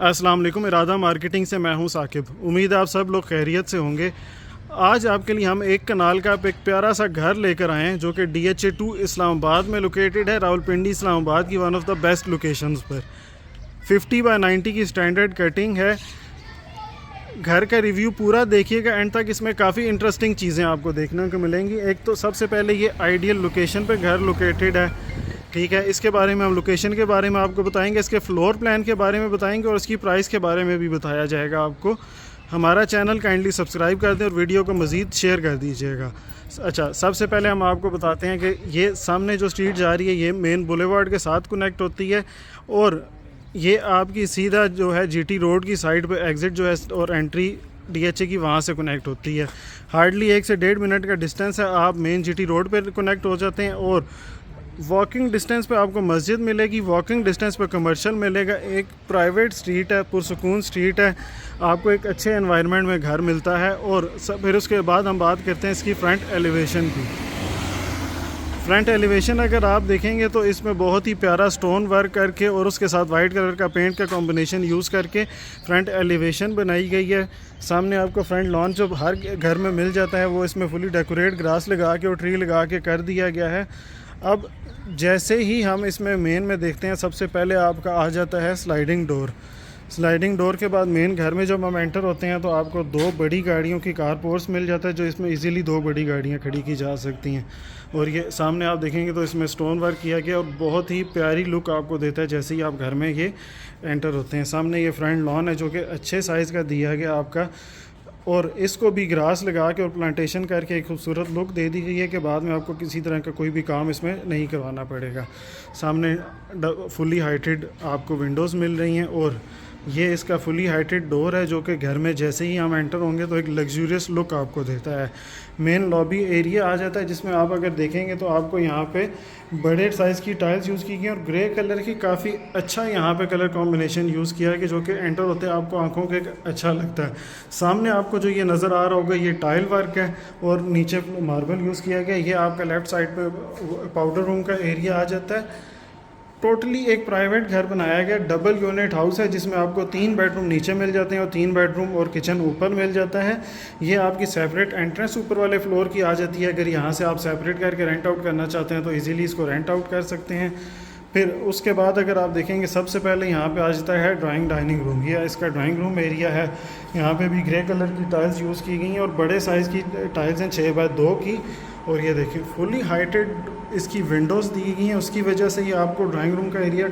अस्सलाम वालेकुम। इरादा मार्केटिंग से मैं हूं साकिब। उम्मीद है आप सब लोग खैरियत से होंगे। आज आपके लिए हम एक कनाल का एक प्यारा सा घर लेकर आए हैं जो कि DHA 2 इस्लामाबाद में लोकेटेड है, रावलपिंडी इस्लामाबाद की one of the best locations पर। 50 बाय 90 की स्टैंडर्ड कटिंग है। घर का रिव्यू पूरा देखिएगा एंड तक, इसमें काफ़ी इंटरेस्टिंग चीज़ें आपको देखने को मिलेंगी। एक तो सबसे पहले ये आइडियल लोकेशन पे घर लोकेटेड है, ठीक है। इसके बारे में हम लोकेशन के बारे में आपको बताएंगे, इसके फ्लोर प्लान के बारे में बताएंगे और इसकी प्राइस के बारे में भी बताया जाएगा आपको। हमारा चैनल काइंडली सब्सक्राइब कर दें और वीडियो को मज़ीद शेयर कर दीजिएगा। अच्छा, सबसे पहले हम आपको बताते हैं कि ये सामने जो स्ट्रीट जा रही है ये मेन बुलेवार्ड के साथ कनेक्ट होती है और ये आपकी सीधा जो है GT रोड की साइड पे एग्ज़िट जो है और एंट्री DHA की वहाँ से कनेक्ट होती है। हार्डली 1 से 1.5 मिनट का डिस्टेंस है, आप मेन GT रोड पर कनेक्ट हो जाते हैं और वॉकिंग डिस्टेंस पे आपको मस्जिद मिलेगी, वॉकिंग डिस्टेंस पे कमर्शियल मिलेगा। एक प्राइवेट स्ट्रीट है, पुरसुकून स्ट्रीट है, आपको एक अच्छे एनवायरनमेंट में घर मिलता है। और फिर उसके बाद हम बात करते हैं इसकी फ्रंट एलिवेशन की। फ्रंट एलिवेशन अगर आप देखेंगे तो इसमें बहुत ही प्यारा स्टोन वर्क करके और उसके साथ वाइट कलर का पेंट का कॉम्बिनेशन यूज़ करके फ्रंट एलिवेशन बनाई गई है। सामने आपको फ्रंट लॉन जो हर घर में मिल जाता है वो इसमें फुली डेकोरेट ग्रास लगा के और ट्री लगा के कर दिया गया है। अब जैसे ही हम इसमें मेन में देखते हैं, सबसे पहले आपका आ जाता है स्लाइडिंग डोर। स्लाइडिंग डोर के बाद मेन घर में जब हम एंटर होते हैं तो आपको 2 बड़ी गाड़ियों की कार पोर्ट्स मिल जाता है, जो इसमें इजीली 2 बड़ी गाड़ियां खड़ी की जा सकती हैं। और ये सामने आप देखेंगे तो इसमें स्टोन वर्क किया गया और बहुत ही प्यारी लुक आपको देता है जैसे ही आप घर में ये एंटर होते हैं। सामने ये फ्रंट लॉन है जो कि अच्छे साइज़ का दिया गया आपका, और इसको भी ग्रास लगा के और प्लांटेशन करके एक खूबसूरत लुक दे दी गई है कि बाद में आपको किसी तरह का कोई भी काम इसमें नहीं करवाना पड़ेगा। सामने फुली हाइटेड आपको विंडोज़ मिल रही हैं और ये इसका फुली हाइटेड डोर है जो कि घर में जैसे ही हम एंटर होंगे तो एक लग्जूरियस लुक आपको देता है। मेन लॉबी एरिया आ जाता है जिसमें आप अगर देखेंगे तो आपको यहाँ पे बड़े साइज़ की टाइल्स यूज़ की गई और ग्रे कलर की काफ़ी अच्छा यहाँ पे कलर कॉम्बिनेशन यूज़ किया है कि जो कि एंटर होते हैं आपको आंखों के अच्छा लगता है। सामने आपको जो ये नज़र आ रहा होगा ये टाइल वर्क है और नीचे मार्बल यूज़ किया गया। ये आपका लेफ़्ट साइड पर पाउडर रूम का एरिया आ जाता है। टोटली एक प्राइवेट घर बनाया गया, डबल यूनिट हाउस है जिसमें आपको 3 बेडरूम नीचे मिल जाते हैं और 3 बेडरूम और किचन ऊपर मिल जाता है। ये आपकी सेपरेट एंट्रेंस ऊपर वाले फ्लोर की आ जाती है। अगर यहाँ से आप सेपरेट करके रेंट आउट करना चाहते हैं तो इजीली इसको रेंट आउट कर सकते हैं। फिर उसके बाद अगर आप देखेंगे सबसे पहले यहाँ पे आ जाता है ड्राइंग डाइनिंग रूम। ये इसका ड्राइंग रूम एरिया है। यहाँ पे भी ग्रे कलर की टाइल्स यूज़ की गई हैं और बड़े साइज़ की टाइल्स हैं 6 बाय 2 की। और ये देखिए फुली हाइटेड इसकी विंडोज़ दी गई हैं, उसकी वजह से ये आपको ड्राइंग रूम का एरिया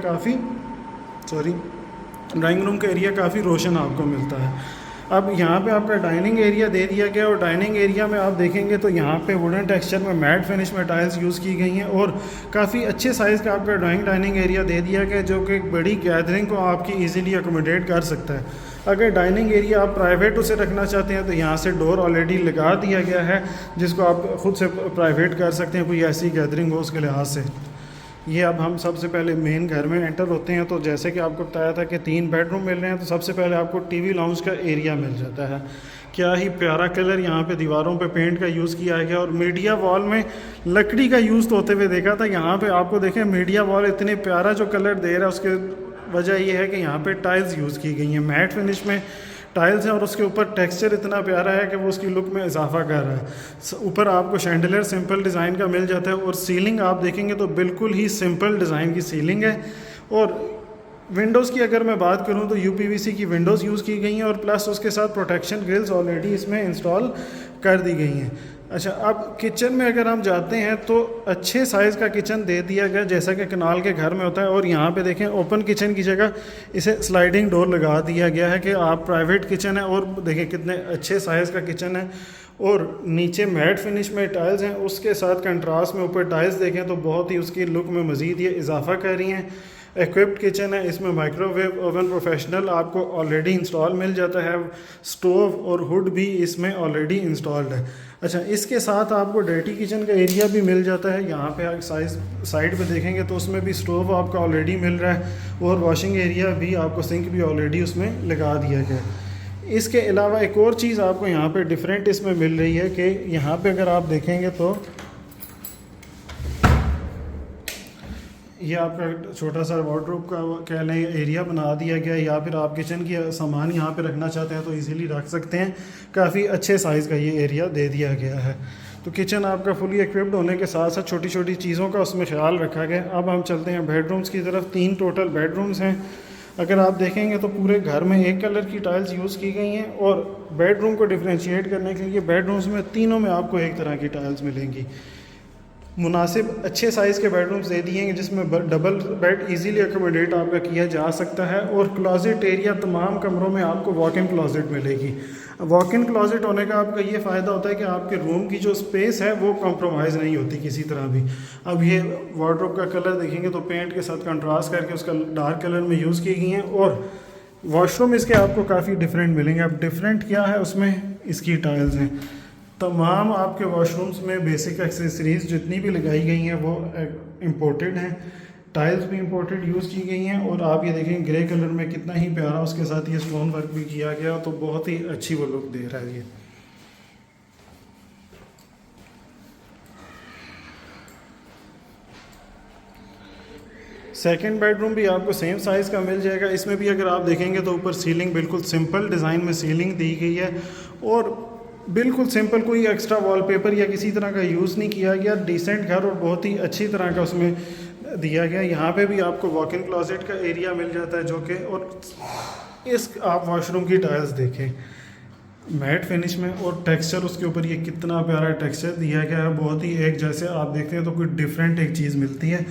काफ़ी रोशन आपको मिलता है। अब यहाँ पे आपका डाइनिंग एरिया दे दिया गया और डाइनिंग एरिया में आप देखेंगे तो यहाँ पे वुडन टेक्सचर में मैट फिनिश में टाइल्स यूज़ की गई हैं और काफ़ी अच्छे साइज़ का आपका डाइनिंग एरिया दे दिया गया जो कि एक बड़ी गैदरिंग को आपकी इजीली अकोमोडेट कर सकता है। अगर डाइनिंग एरिया आप प्राइवेट उसे रखना चाहते हैं तो यहाँ से डोर ऑलरेडी लगा दिया गया है जिसको आप ख़ुद से प्राइवेट कर सकते हैं कोई ऐसी गैदरिंग हो उसके लिहाज से। ये अब हम सबसे पहले मेन घर में एंटर होते हैं तो जैसे कि आपको बताया था कि 3 बेडरूम मिल रहे हैं, तो सबसे पहले आपको TV लाउंज का एरिया मिल जाता है। क्या ही प्यारा कलर यहाँ पे दीवारों पे पेंट का यूज़ किया गया और मीडिया वॉल में लकड़ी का यूज़ होते हुए देखा था। यहाँ पे आपको देखें मीडिया वॉल इतने प्यारा जो कलर दे रहा है उसके वजह यह है कि यहाँ पे टाइल्स यूज़ की गई हैं, मैट फिनिश में टाइल्स हैं और उसके ऊपर टेक्सचर इतना प्यारा है कि वो उसकी लुक में इजाफा कर रहा है। ऊपर आपको शैंडलियर सिंपल डिज़ाइन का मिल जाता है और सीलिंग आप देखेंगे तो बिल्कुल ही सिंपल डिज़ाइन की सीलिंग है। और विंडोज़ की अगर मैं बात करूं तो UPVC की विंडोज़ यूज़ की गई हैं और प्लस उसके साथ प्रोटेक्शन ग्रिल्स ऑलरेडी इसमें इंस्टॉल कर दी गई हैं। अच्छा, अब किचन में अगर हम जाते हैं तो अच्छे साइज़ का किचन दे दिया गया जैसा कि कनाल के घर में होता है। और यहाँ पे देखें ओपन किचन की जगह इसे स्लाइडिंग डोर लगा दिया गया है कि आप प्राइवेट किचन है और देखें कितने अच्छे साइज़ का किचन है। और नीचे मैट फिनिश में टाइल्स हैं, उसके साथ कंट्रास्ट में ऊपर टाइल्स देखें तो बहुत ही उसकी लुक में मज़ीद ये इजाफा कर रही हैं। इक्विप्ड किचन है, इसमें माइक्रोवेव ओवन प्रोफेशनल आपको ऑलरेडी इंस्टॉल मिल जाता है। स्टोव और हुड भी इसमें ऑलरेडी इंस्टॉल्ड है। अच्छा, इसके साथ आपको डर्टी किचन का एरिया भी मिल जाता है। यहाँ पे आप साइड पे देखेंगे तो उसमें भी स्टोव आपका ऑलरेडी मिल रहा है और वॉशिंग एरिया भी आपको सिंक भी ऑलरेडी उसमें लगा दिया गया है। इसके अलावा एक और चीज़ आपको यहाँ पे डिफरेंट इसमें मिल रही है कि यहाँ पे अगर आप देखेंगे तो ये आपका छोटा सा वार्डरोब का कह लें एरिया बना दिया गया है, या फिर आप किचन की सामान यहाँ पे रखना चाहते हैं तो इजीली रख सकते हैं। काफ़ी अच्छे साइज़ का ये एरिया दे दिया गया है। तो किचन आपका फुली इक्विप्ड होने के साथ साथ छोटी छोटी चीज़ों का उसमें ख्याल रखा गया। अब हम चलते हैं बेडरूम्स की तरफ। 3 टोटल बेडरूम्स हैं। अगर आप देखेंगे तो पूरे घर में एक कलर की टाइल्स यूज़ की गई हैं, और बेडरूम को डिफ्रेंशिएट करने के लिए बेडरूम्स में तीनों में आपको एक तरह की टाइल्स मिलेंगी। मुनासिब अच्छे साइज़ के बेडरूम्स दे दिए हैं जिसमें डबल बेड इजीली अकोमोडेट आपका किया जा सकता है, और क्लोजेट एरिया तमाम कमरों में आपको वॉक इन क्लोजेट मिलेगी। वॉक इन क्लोजेट होने का आपका ये फ़ायदा होता है कि आपके रूम की जो स्पेस है वो कॉम्प्रोमाइज़ नहीं होती किसी तरह भी। अब ये वार्डरोब का कलर देखेंगे तो पेंट के साथ कंट्रास्ट करके उसका डार्क कलर में यूज़ की गई हैं, और वॉशरूम इसके आपको काफ़ी डिफरेंट मिलेंगे। अब डिफरेंट क्या है उसमें, इसकी टाइल्स हैं। तमाम आपके वॉशरूम्स में बेसिक एक्सेसरीज जितनी भी लगाई गई हैं वो इम्पोर्टेड हैं। टाइल्स भी इम्पोर्टेड यूज़ की गई हैं, और आप ये देखें ग्रे कलर में कितना ही प्यारा उसके साथ ये स्टोन वर्क भी किया गया, तो बहुत ही अच्छी वो लुक दे रहा है ये। सेकंड बेडरूम भी आपको सेम साइज़ का मिल जाएगा। इसमें भी अगर आप देखेंगे तो ऊपर सीलिंग बिल्कुल सिंपल डिज़ाइन में सीलिंग दी गई है, और बिल्कुल सिंपल, कोई एक्स्ट्रा वॉलपेपर या किसी तरह का यूज़ नहीं किया गया। डिसेंट घर और बहुत ही अच्छी तरह का उसमें दिया गया। यहाँ पे भी आपको वॉक इन क्लोजेट का एरिया मिल जाता है जो कि, और इस आप वॉशरूम की टाइल्स देखें मैट फिनिश में, और टेक्सचर उसके ऊपर ये कितना प्यारा टेक्सचर दिया गया है। बहुत ही एक जैसे आप देखते हैं तो कोई डिफरेंट एक चीज़ मिलती है।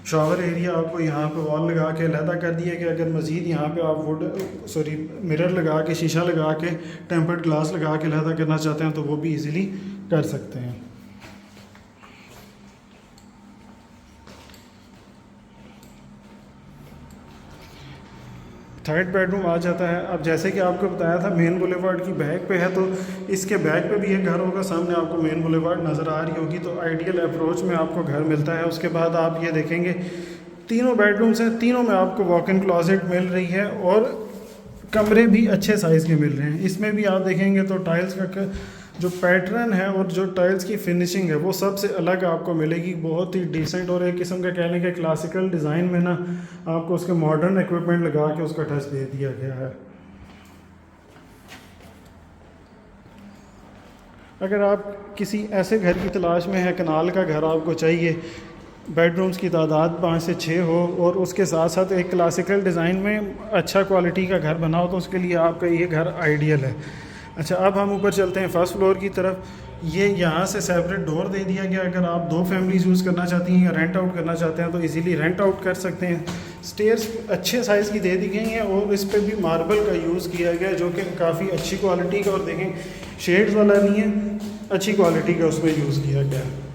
शावर एरिया आपको यहाँ पे वॉल लगा के अलहदा कर दिया गया। अगर मज़ीद यहाँ पे आप मिरर लगा के, शीशा लगा के, टेम्पर्ड ग्लास लगा के अलहदा करना चाहते हैं तो वो भी इजीली कर सकते हैं। थर्ड बेडरूम आ जाता है। अब जैसे कि आपको बताया था मेन बुलेवार्ड की बैक पे है, तो इसके बैक पे भी एक घर होगा। सामने आपको मेन बुलेवार्ड नज़र आ रही होगी, तो आइडियल अप्रोच में आपको घर मिलता है। उसके बाद आप ये देखेंगे तीनों बेडरूम्स हैं, तीनों में आपको वॉक इन क्लोजेट मिल रही है, और कमरे भी अच्छे साइज़ के मिल रहे हैं। इसमें भी आप देखेंगे तो टाइल्स का जो पैटर्न है और जो टाइल्स की फिनिशिंग है वो सबसे अलग आपको मिलेगी। बहुत ही डिसेंट, और एक किस्म का कहने के क्लासिकल डिज़ाइन में ना आपको उसके मॉडर्न इक्विपमेंट लगा के उसका टच दे दिया गया है। अगर आप किसी ऐसे घर की तलाश में है, कनाल का घर आपको चाहिए, बेडरूम्स की तादाद 5 से 6 हो, और उसके साथ साथ एक क्लासिकल डिज़ाइन में अच्छा क्वालिटी का घर बना हो, तो उसके लिए आपका ये घर आइडियल है। अच्छा, अब हम ऊपर चलते हैं फर्स्ट फ्लोर की तरफ। ये यहाँ से सेपरेट डोर दे दिया गया। अगर आप 2 फैमिलीज यूज़ करना चाहती हैं या रेंट आउट करना चाहते हैं तो इजीली रेंट आउट कर सकते हैं। स्टेयर्स अच्छे साइज़ की दे दी गई हैं, और इस पर भी मार्बल का यूज़ किया गया है जो कि काफ़ी अच्छी क्वालिटी का, और देखें शेड्स वाला नहीं है, अच्छी क्वालिटी का उसमें यूज़ किया गया है।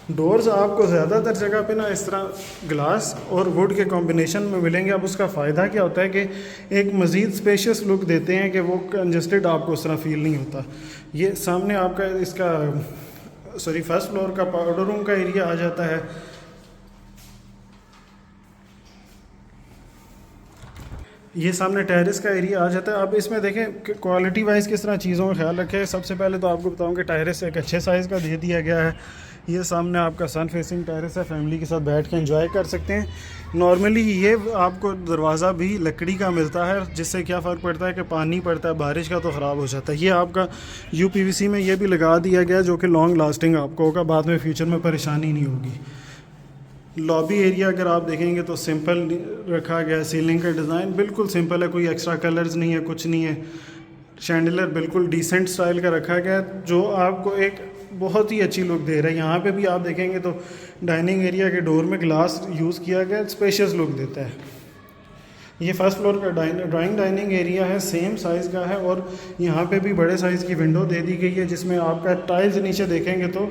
डोर्स आपको ज़्यादातर जगह पे ना इस तरह ग्लास और वुड के कॉम्बिनेशन में मिलेंगे। अब उसका फ़ायदा क्या होता है कि एक मज़ीद स्पेशियस लुक देते हैं कि वो कंजस्टेड आपको उस तरह फील नहीं होता। ये सामने आपका इसका फर्स्ट फ्लोर का पाउडर रूम का एरिया आ जाता है। ये सामने टेरेस का एरिया आ जाता है। अब इसमें देखें क्वालिटी वाइज किस तरह चीज़ों का ख्याल रखें। सबसे पहले तो आपको बताऊं कि टेरेस एक अच्छे साइज़ का दे दिया गया है। ये सामने आपका सन फेसिंग टेरेस है, फैमिली के साथ बैठ के एंजॉय कर सकते हैं। नॉर्मली ये आपको दरवाज़ा भी लकड़ी का मिलता है, जिससे क्या फ़र्क पड़ता है कि पानी पड़ता है बारिश का तो ख़राब हो जाता है। ये आपका UPVC में ये भी लगा दिया गया जो कि लॉन्ग लास्टिंग आपको होगा, बाद में फ्यूचर में परेशानी नहीं होगी। लॉबी एरिया अगर आप देखेंगे तो सिंपल रखा गया है। सीलिंग का डिज़ाइन बिल्कुल सिंपल है, कोई एक्स्ट्रा कलर्स नहीं है, कुछ नहीं है। शैंडलर बिल्कुल डिसेंट स्टाइल का रखा गया है जो आपको एक बहुत ही अच्छी लुक दे रहा है। यहाँ पे भी आप देखेंगे तो डाइनिंग एरिया के डोर में ग्लास यूज़ किया गया, स्पेशियस लुक देता है। ये फर्स्ट फ्लोर का ड्राइंग डाइनिंग एरिया है, सेम साइज़ का है, और यहाँ पे भी बड़े साइज़ की विंडो दे दी गई है जिसमें आपका टाइल्स नीचे देखेंगे तो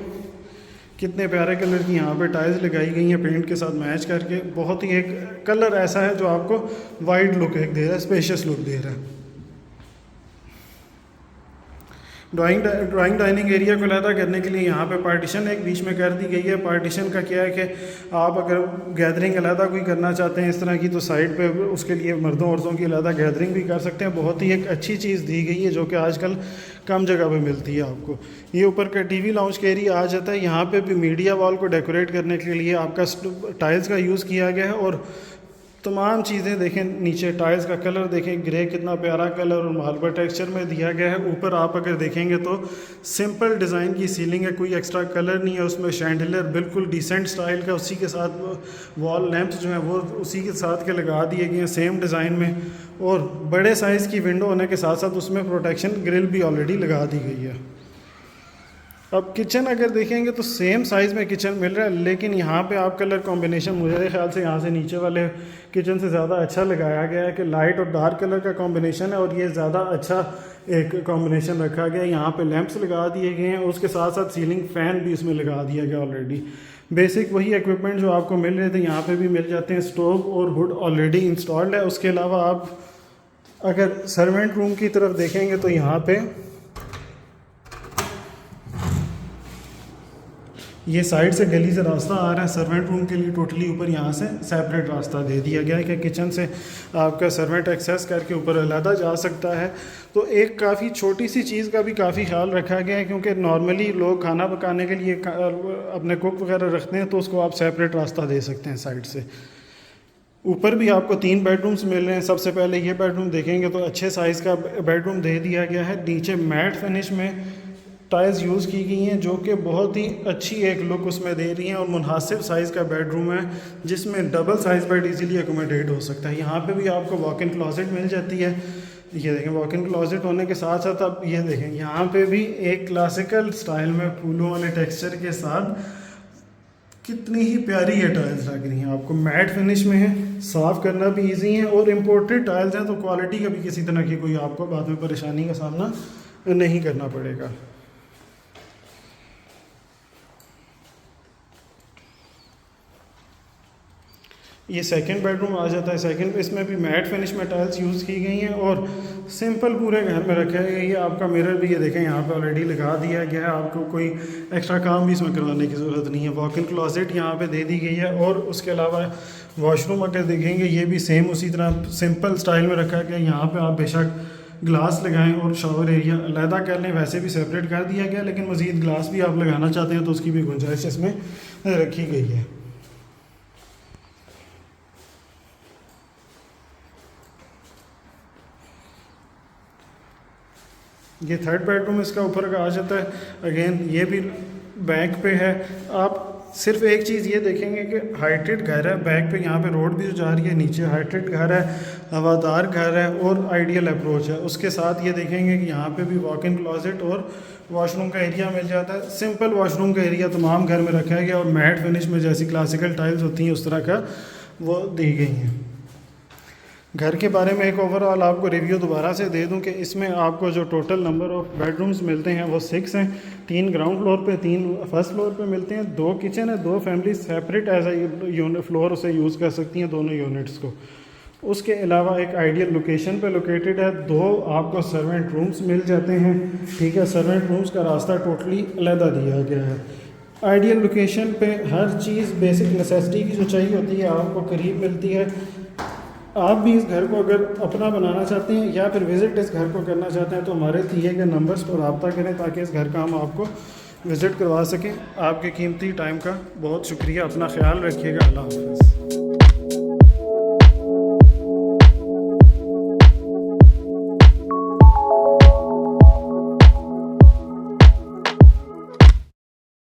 कितने प्यारे कलर की यहाँ पे टाइल्स लगाई गई हैं पेंट के साथ मैच करके। बहुत ही एक कलर ऐसा है जो आपको वाइड लुक एक दे रहा है, स्पेशियस लुक दे रहा है। ड्राइंग डाइनिंग एरिया को अलहदा करने के लिए यहाँ पे पार्टीशन एक बीच में कर दी गई है। पार्टीशन का क्या है कि आप अगर गैदरिंग अलहदा कोई करना चाहते हैं इस तरह की, तो साइड पे उसके लिए मर्दों औरतों की अलहदा गैदरिंग भी कर सकते हैं। बहुत ही एक अच्छी चीज़ दी गई है जो कि आजकल कम जगह पे मिलती है आपको। ये ऊपर का टीवी लाउंज का एरिया आ जाता है। यहाँ पे भी मीडिया वॉल को डेकोरेट करने के लिए आपका टाइल्स का यूज़ किया गया है, और तमाम चीज़ें देखें, नीचे टाइल्स का कलर देखें, ग्रे कितना प्यारा कलर और मार्बल टेक्सचर में दिया गया है। ऊपर आप अगर देखेंगे तो सिंपल डिज़ाइन की सीलिंग है, कोई एक्स्ट्रा कलर नहीं है उसमें। शैंडलियर बिल्कुल डिसेंट स्टाइल का, उसी के साथ वॉल लैंप्स जो हैं वो उसी के साथ के लगा दिए गए हैं सेम डिज़ाइन में, और बड़े साइज़ की विंडो होने के साथ साथ उसमें प्रोटेक्शन ग्रिल भी ऑलरेडी लगा दी गई है। अब किचन अगर देखेंगे तो सेम साइज़ में किचन मिल रहा है, लेकिन यहाँ पे आप कलर कॉम्बिनेशन मुझे ख्याल से यहाँ से नीचे वाले किचन से ज़्यादा अच्छा लगाया गया है कि लाइट और डार्क कलर का कॉम्बिनेशन है, और ये ज़्यादा अच्छा एक कॉम्बिनेशन रखा गया है। यहाँ पे लैंप्स लगा दिए गए हैं, उसके साथ साथ सीलिंग फ़ैन भी इसमें लगा दिया गया ऑलरेडी। बेसिक वही इक्विपमेंट जो आपको मिल रहे थे यहाँ पर भी मिल जाते हैं। स्टोव और हुड ऑलरेडी इंस्टॉल्ड है। उसके अलावा आप अगर सर्वेंट रूम की तरफ देखेंगे तो यहाँ पर ये साइड से गली से रास्ता आ रहा है सर्वेंट रूम के लिए। टोटली ऊपर यहाँ से सेपरेट रास्ता दे दिया गया है कि किचन से आपका सर्वेंट एक्सेस करके ऊपर अलहदा जा सकता है। तो एक काफ़ी छोटी सी चीज़ का भी काफ़ी ख्याल रखा गया है, क्योंकि नॉर्मली लोग खाना पकाने के लिए अपने कुक वगैरह रखते हैं, तो उसको आप सेपरेट रास्ता दे सकते हैं साइड से। ऊपर भी आपको 3 बेडरूम्स मिल रहे हैं। सबसे पहले ये बेडरूम देखेंगे तो अच्छे साइज़ का बेडरूम दे दिया गया है। नीचे मैट फिनिश में टाइल्स यूज़ की गई हैं जो कि बहुत ही अच्छी एक लुक उसमें दे रही हैं, और मुनासिब साइज़ का बेडरूम है जिसमें double size bed easily accommodate हो सकता है। यहाँ पे भी आपको वॉक इन क्लोजेट मिल जाती है। ये देखें, वॉक इन क्लोजेट होने के साथ साथ अब ये देखें यहाँ पे भी एक क्लासिकल स्टाइल में फूलों वाले टेक्सचर के साथ कितनी ही प्यारी ये टाइल्स लग रही हैं। आपको मैट फिनिश में है, साफ़ करना भी ईजी है, और इम्पोर्टेड टाइल्स हैं तो क्वालिटी का भी किसी तरह की कोई आपको बाद में परेशानी का सामना नहीं करना पड़ेगा। ये सेकंड बेडरूम आ जाता है। सेकंड इसमें भी मैट फिनिश में टाइल्स यूज़ की गई हैं, और सिंपल पूरे घर में रखा है। ये आपका मिरर भी ये देखें यहाँ पे ऑलरेडी लगा दिया गया है। आपको कोई एक्स्ट्रा काम भी इसमें करवाने की ज़रूरत नहीं है। वॉक इन क्लोजेट यहाँ पे दे दी गई है, और उसके अलावा वॉशरूम अगर देखेंगे ये भी सेम उसी तरह सिंपल स्टाइल में रखा गया। यहाँ पर आप बेशक ग्लास लगाएं और शावर एरिया अलहदा कर लें, वैसे भी सेपरेट कर दिया गया, लेकिन मज़ीद ग्लास भी आप लगाना चाहते हैं तो उसकी भी गुंजाइश इसमें रखी गई है। ये थर्ड बेडरूम इसका ऊपर का आ जाता है। अगेन ये भी बैक पे है। आप सिर्फ एक चीज़ ये देखेंगे कि हाइटेड घर है, बैक पे यहाँ पे रोड भी जो जा रही है, नीचे हाइटेड घर है, हवादार घर है और आइडियल अप्रोच है। उसके साथ ये देखेंगे कि यहाँ पे भी वॉक इन क्लोजेट और वॉशरूम का एरिया मिल जाता है। सिंपल वॉशरूम का एरिया तमाम घर में रखा गया, और मैट फिनिश में जैसी क्लासिकल टाइल्स होती हैं उस तरह का वो दी गई हैं। घर के बारे में एक ओवरऑल आपको रिव्यू दोबारा से दे दूं कि इसमें आपको जो टोटल नंबर ऑफ़ बेडरूम्स मिलते हैं वो 6 हैं। 3 ग्राउंड फ्लोर पे, 3 फर्स्ट फ्लोर पे मिलते हैं। 2 किचन है, 2 family separate as a unit floor उसे यूज़ कर सकती हैं दोनों यूनिट्स को। उसके अलावा एक आइडियल लोकेशन पे लोकेटेड है। 2 आपको सर्वेंट रूम्स मिल जाते हैं। ठीक है, सर्वेंट रूम्स का रास्ता टोटली अलहदा दिया गया है। आइडियल लोकेशन पे हर चीज़ बेसिक नेसेसिटी की जो चाहिए होती है आपको करीब मिलती है। आप भी इस घर को अगर अपना बनाना चाहते हैं या फिर विज़िट इस घर को करना चाहते हैं तो हमारे दिए गए नंबर्स पर रब्ता करें ताकि इस घर का हम आपको विज़िट करवा सकें। आपके कीमती टाइम का बहुत शुक्रिया। अपना ख्याल रखिएगा। अल्लाह हाफ़िज़।